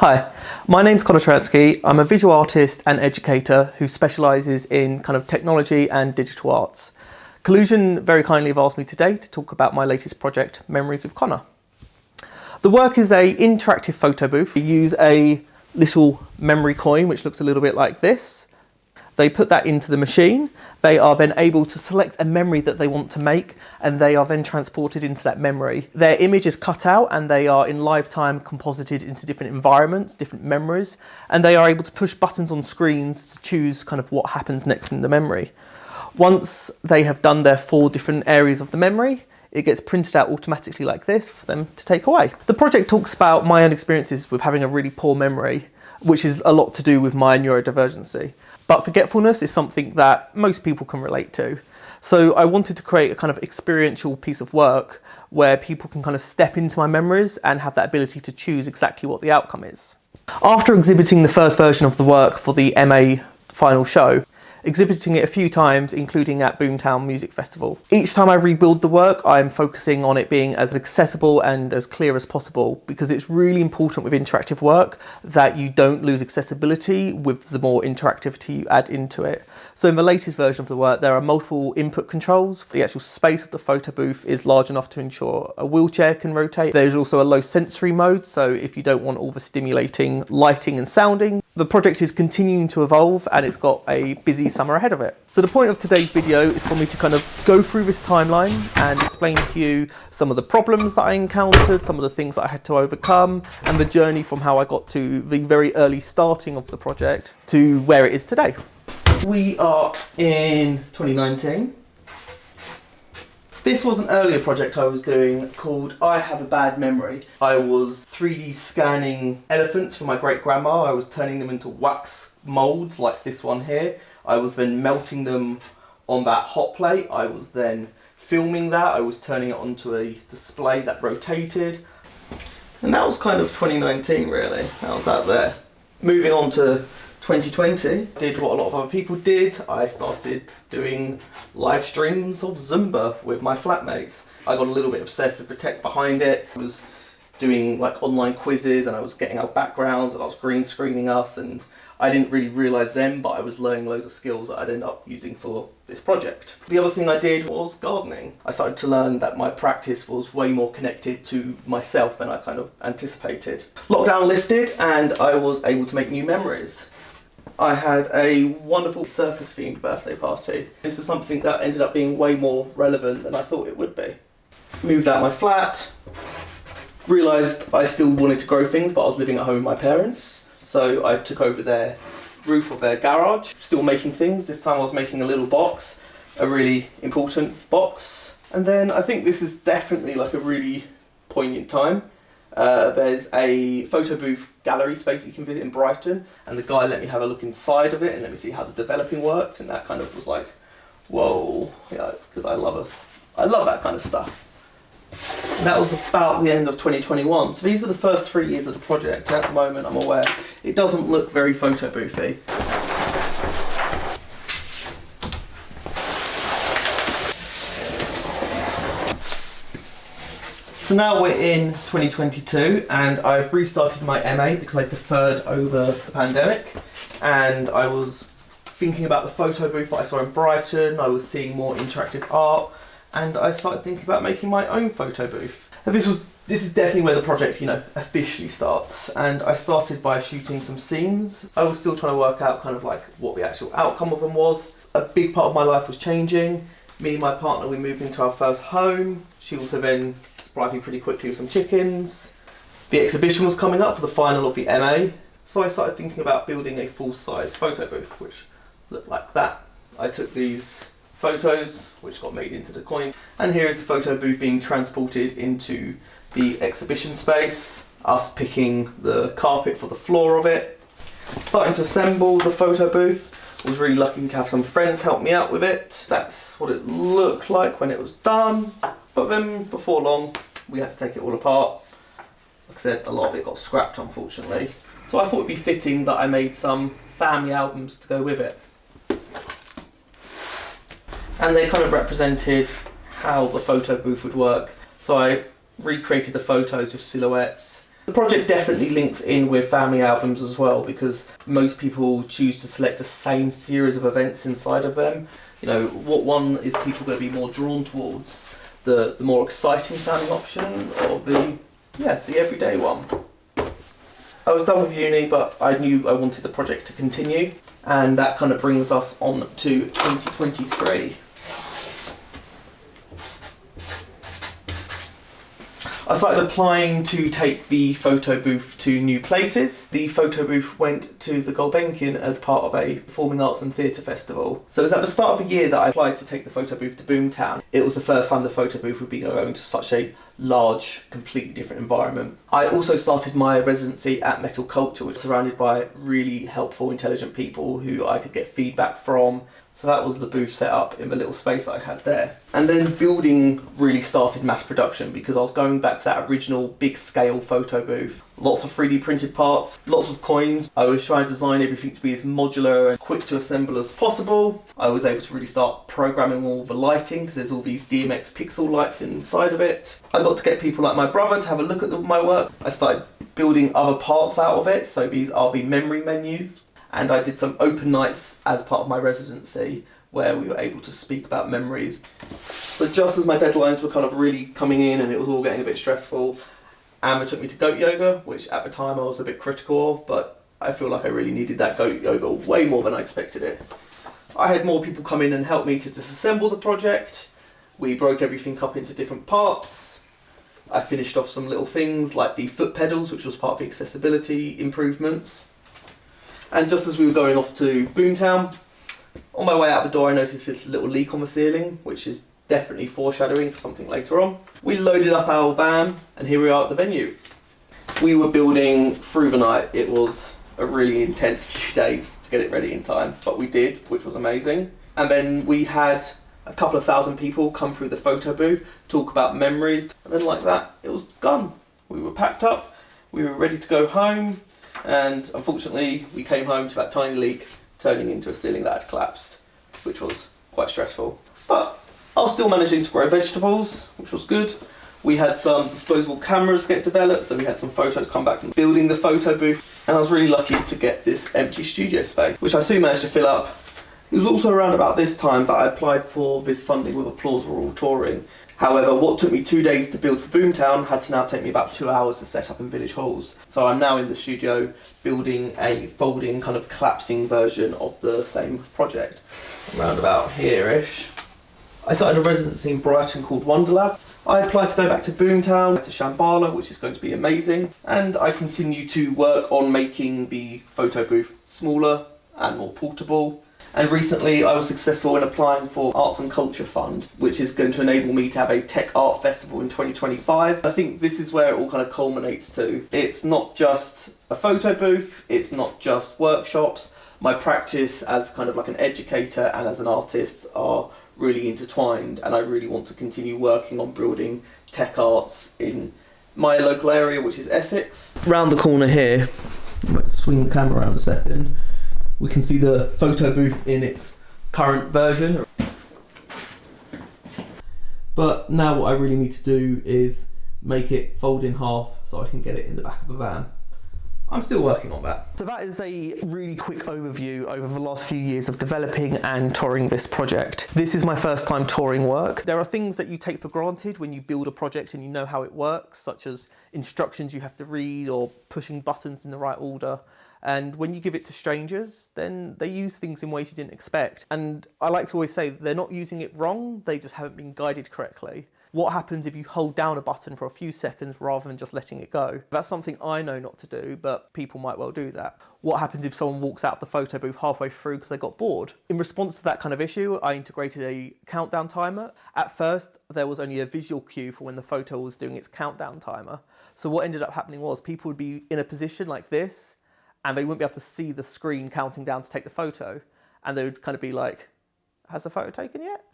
Hi, my name's Connor Turansky. I'm a visual artist and educator who specialises in kind of technology and digital arts. Collusion very kindly have asked me today to talk about my latest project, Memories with Connor. The work is an interactive photo booth. We use a little memory coin which looks a little bit like this. They put that into the machine. They are then able to select a memory that they want to make, and they are then transported into that memory. Their image is cut out and they are in live time composited into different environments, different memories, and they are able to push buttons on screens to choose kind of what happens next in the memory. Once they have done their 4 different areas of the memory, it gets printed out automatically like this for them to take away. The project talks about my own experiences with having a really poor memory, which is a lot to do with my neurodivergency. But forgetfulness is something that most people can relate to. So I wanted to create a kind of experiential piece of work where people can kind of step into my memories and have that ability to choose exactly what the outcome is. After exhibiting the first version of the work for the MA final show, exhibiting it a few times, including at Boomtown Music Festival. Each time I rebuild the work, I'm focusing on it being as accessible and as clear as possible, because it's really important with interactive work that you don't lose accessibility with the more interactivity you add into it. So in the latest version of the work, there are multiple input controls. The actual space of the photo booth is large enough to ensure a wheelchair can rotate. There's also a low sensory mode, so if you don't want all the stimulating lighting and sounding. The project is continuing to evolve and it's got a busy summer ahead of it. So the point of today's video is for me to kind of go through this timeline and explain to you some of the problems that I encountered, some of the things that I had to overcome, and the journey from how I got to the very early starting of the project to where it is today. We are in 2019. This was an earlier project I was doing called I Have a Bad Memory. I was 3D scanning elephants for my great-grandma. I was turning them into wax moulds like this one here. I was then melting them on that hot plate. I was then filming that. I was turning it onto a display that rotated. And that was kind of 2019 really. That was out there. Moving on to 2020, did what a lot of other people did. I started doing live streams of Zumba with my flatmates. I got a little bit obsessed with the tech behind it. I was doing like online quizzes and I was getting out backgrounds and I was green screening us, and I didn't really realise then, but I was learning loads of skills that I'd end up using for this project. The other thing I did was gardening. I started to learn that my practice was way more connected to myself than I kind of anticipated. Lockdown lifted and I was able to make new memories. I had a wonderful circus-themed birthday party. This is something that ended up being way more relevant than I thought it would be. Moved out of my flat, realised I still wanted to grow things, but I was living at home with my parents. So I took over their roof of their garage, still making things. This time I was making a little box, a really important box. And then I think this is definitely like a really poignant time. There's a photo booth gallery space that you can visit in Brighton, and the guy let me have a look inside of it and let me see how the developing worked, and that kind of was like, whoa, yeah, because I love that kind of stuff. And that was about the end of 2021. So these are the first 3 years of the project. At the moment, I'm aware it doesn't look very photo boothy. So now we're in 2022 and I've restarted my MA because I deferred over the pandemic, and I was thinking about the photo booth that I saw in Brighton. I was seeing more interactive art and I started thinking about making my own photo booth. And this is definitely where the project, officially starts. And I started by shooting some scenes. I was still trying to work out kind of like what the actual outcome of them was. A big part of my life was changing. Me and my partner, we moved into our first home. She also then supplied me pretty quickly with some chickens. The exhibition was coming up for the final of the MA, so I started thinking about building a full-size photo booth, which looked like that. I took these photos, which got made into the coin, and here is the photo booth being transported into the exhibition space, us picking the carpet for the floor of it, starting to assemble the photo booth. I was really lucky to have some friends help me out with it. That's what it looked like when it was done. But then, before long, we had to take it all apart. Like I said, a lot of it got scrapped, unfortunately. So I thought it'd be fitting that I made some family albums to go with it. And they kind of represented how the photo booth would work. So I recreated the photos with silhouettes. The project definitely links in with family albums as well, because most people choose to select the same series of events inside of them. You know, what one is people going to be more drawn towards? The more exciting sounding option, or the everyday one? I was done with uni, but I knew I wanted the project to continue, and that kind of brings us on to 2023. I started applying to take the photo booth to new places. The photo booth went to the Gulbenkian as part of a Performing Arts and Theatre Festival. So it was at the start of the year that I applied to take the photo booth to Boomtown. It was the first time the photo booth would be going to such a large, completely different environment. I also started my residency at Metal Culture, which was surrounded by really helpful, intelligent people who I could get feedback from. So that was the booth set up in the little space that I had there. And then building really started mass production, because I was going back to that original big scale photo booth. Lots of 3D printed parts, lots of coins. I was trying to design everything to be as modular and quick to assemble as possible. I was able to really start programming all the lighting, because there's all these DMX pixel lights inside of it. I got to get people like my brother to have a look at my work. I started building other parts out of it. So these are the memory menus. And I did some open nights as part of my residency where we were able to speak about memories. So just as my deadlines were kind of really coming in and it was all getting a bit stressful, Amber took me to goat yoga, which at the time I was a bit critical of, but I feel like I really needed that goat yoga way more than I expected it. I had more people come in and help me to disassemble the project. We broke everything up into different parts. I finished off some little things like the foot pedals, which was part of the accessibility improvements. And just as we were going off to Boomtown, on my way out the door I noticed this little leak on the ceiling, which is definitely foreshadowing for something later on. We loaded up our van and here we are at the venue. We were building through the night. It was a really intense few days to get it ready in time, but we did, which was amazing. And then we had a couple of thousand people come through the photo booth, talk about memories, and then like that, it was gone. We were packed up, we were ready to go home. And unfortunately, we came home to that tiny leak turning into a ceiling that had collapsed, which was quite stressful. But I was still managing to grow vegetables, which was good. We had some disposable cameras get developed, so we had some photos come back from building the photo booth. And I was really lucky to get this empty studio space, which I soon managed to fill up. It was also around about this time that I applied for this funding with Applause Rural Touring. However, what took me 2 days to build for Boomtown had to now take me about 2 hours to set up in village halls. So I'm now in the studio building a folding kind of collapsing version of the same project. Around about here-ish. I started a residency in Brighton called Wonderlab. I applied to go back to Boomtown, to Shambhala, which is going to be amazing. And I continue to work on making the photo booth smaller and more portable. And recently I was successful in applying for Arts and Culture Fund, which is going to enable me to have a tech art festival in 2025. I think this is where it all kind of culminates to. It's not just a photo booth, it's not just workshops. My practice as kind of like an educator and as an artist are really intertwined, and I really want to continue working on building tech arts in my local area, which is Essex. Round the corner here, I might swing the camera around a second. We can see the photo booth in its current version. But now what I really need to do is make it fold in half so I can get it in the back of a van. I'm still working on that. So that is a really quick overview over the last few years of developing and touring this project. This is my first time touring work. There are things that you take for granted when you build a project and you know how it works, such as instructions you have to read or pushing buttons in the right order. And when you give it to strangers, then they use things in ways you didn't expect. And I like to always say they're not using it wrong, they just haven't been guided correctly. What happens if you hold down a button for a few seconds rather than just letting it go? That's something I know not to do, but people might well do that. What happens if someone walks out of the photo booth halfway through because they got bored? In response to that kind of issue, I integrated a countdown timer. At first, there was only a visual cue for when the photo was doing its countdown timer. So what ended up happening was people would be in a position like this, and they wouldn't be able to see the screen counting down to take the photo. And they would kind of be like, has the photo taken yet?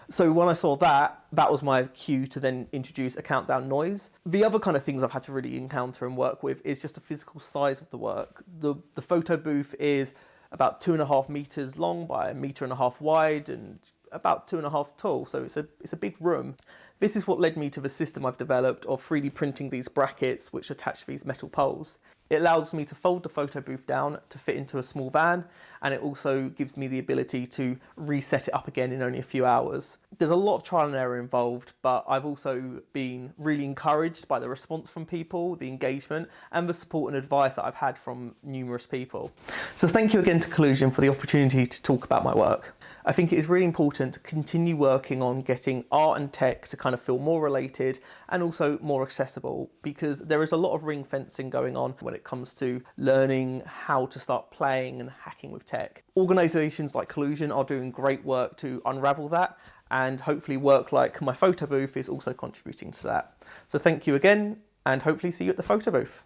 So when I saw that, that was my cue to then introduce a countdown noise. The other kind of things I've had to really encounter and work with is just the physical size of the work. The photo booth is about 2.5 meters long by 1.5 meters wide and about 2.5 tall, so it's a big room. This is what led me to the system I've developed of 3D printing these brackets which attach these metal poles. It allows me to fold the photo booth down to fit into a small van, and it also gives me the ability to reset it up again in only a few hours. There's a lot of trial and error involved, but I've also been really encouraged by the response from people, the engagement, and the support and advice that I've had from numerous people. So thank you again to Collusion for the opportunity to talk about my work. I think it is really important to continue working on getting art and tech to kind of feel more related and also more accessible, because there is a lot of ring fencing going on when it comes to learning how to start playing and hacking with tech. Organisations like Collusion are doing great work to unravel that, and hopefully work like my photo booth is also contributing to that. So thank you again, and hopefully see you at the photo booth.